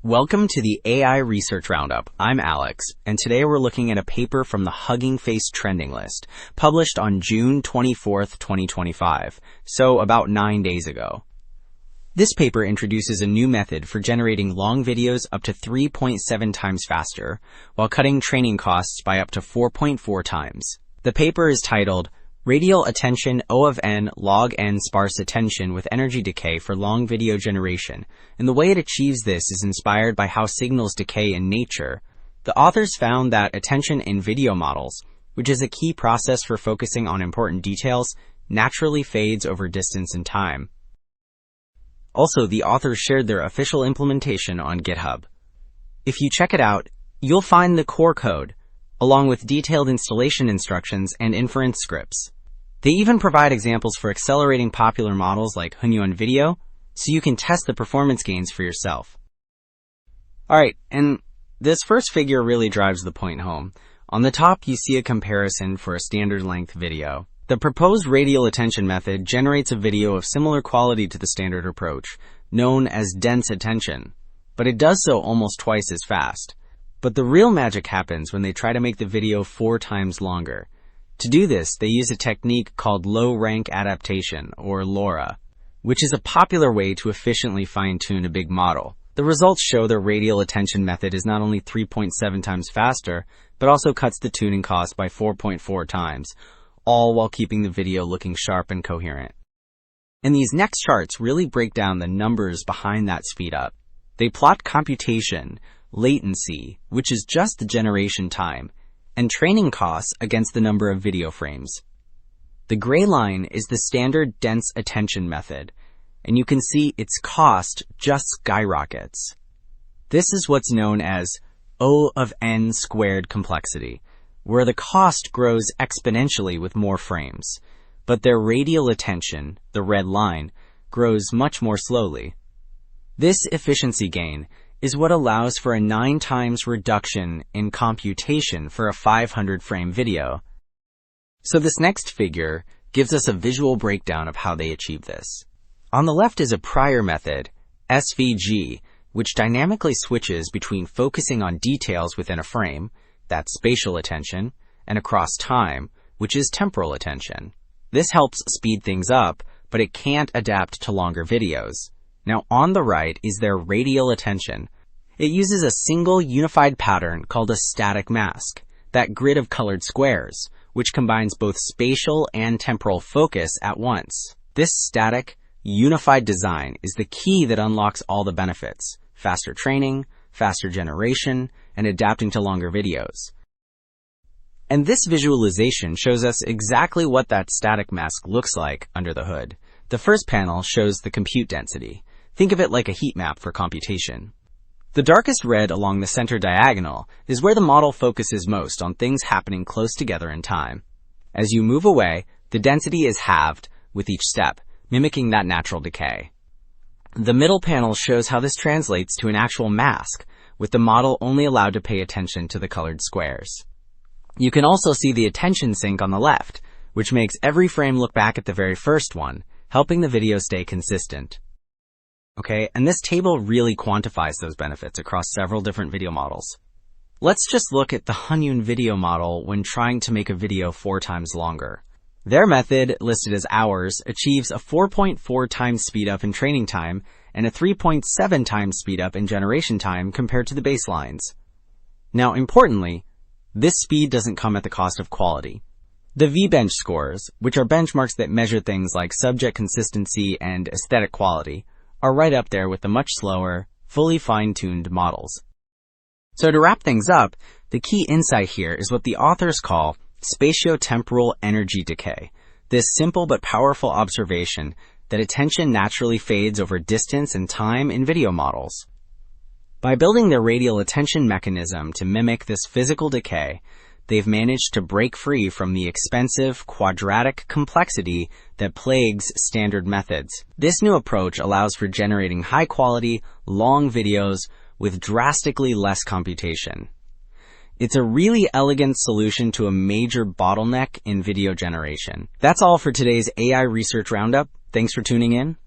Welcome to the AI Research Roundup. I'm Alex, and today we're looking at a paper from the Hugging Face trending list, published on June 24th, 2025, so about 9 days ago. This paper introduces a new method for generating long videos up to 3.7 times faster, while cutting training costs by up to 4.4 times. The paper is titled Radial Attention O of n log n Sparse Attention with Energy Decay for Long Video Generation, and the way it achieves this is inspired by how signals decay in nature. The authors found that attention in video models, which is a key process for focusing on important details, naturally fades over distance and time. Also, the authors shared their official implementation on GitHub. If you check it out, you'll find the core code, along with detailed installation instructions and inference scripts. They even provide examples for accelerating popular models like Hunyuan Video, so you can test the performance gains for yourself. Alright, and this first figure really drives the point home. On the top, you see a comparison for a standard length video. The proposed radial attention method generates a video of similar quality to the standard approach, known as dense attention, but it does so almost twice as fast. But the real magic happens when they try to make the video 4 times longer. To do this, they use a technique called low-rank adaptation, or LoRa, which is a popular way to efficiently fine-tune a big model. The results show the radial attention method is not only 3.7 times faster, but also cuts the tuning cost by 4.4 times, all while keeping the video looking sharp and coherent. And these next charts really break down the numbers behind that speed up. They plot computation, latency, which is just the generation time, and training costs against the number of video frames. The gray line is the standard dense attention method, and you can see its cost just skyrockets. This is what's known as O of n squared complexity, where the cost grows exponentially with more frames, but their radial attention, the red line, grows much more slowly. This efficiency gain is what allows for a 9 times reduction in computation for a 500 frame video. So this next figure gives us a visual breakdown of how they achieve this. On the left is a prior method, SVG, which dynamically switches between focusing on details within a frame, that's spatial attention, and across time, which is temporal attention. This helps speed things up, but it can't adapt to longer videos. Now on the right is their radial attention. It uses a single unified pattern called a static mask, that grid of colored squares, which combines both spatial and temporal focus at once. This static, unified design is the key that unlocks all the benefits: faster training, faster generation, and adapting to longer videos. And this visualization shows us exactly what that static mask looks like under the hood. The first panel shows the compute density. Think of it like a heat map for computation. The darkest red along the center diagonal is where the model focuses most on things happening close together in time. As you move away, the density is halved with each step, mimicking that natural decay. The middle panel shows how this translates to an actual mask, with the model only allowed to pay attention to the colored squares. You can also see the attention sink on the left, which makes every frame look back at the very first one, helping the video stay consistent. Okay, and this table really quantifies those benefits across several different video models. Let's just look at the Hunyuan Video model when trying to make a video 4 times longer. Their method, listed as hours, achieves a 4.4 times speedup in training time and a 3.7 times speedup in generation time compared to the baselines. Now, importantly, this speed doesn't come at the cost of quality. The V-bench scores, which are benchmarks that measure things like subject consistency and aesthetic quality, are right up there with the much slower, fully fine-tuned models. So to wrap things up, the key insight here is what the authors call Spatiotemporal Energy Decay, this simple but powerful observation that attention naturally fades over distance and time in video models. By building their radial attention mechanism to mimic this physical decay, they've managed to break free from the expensive, quadratic complexity that plagues standard methods. This new approach allows for generating high-quality, long videos with drastically less computation. It's a really elegant solution to a major bottleneck in video generation. That's all for today's AI Research Roundup. Thanks for tuning in.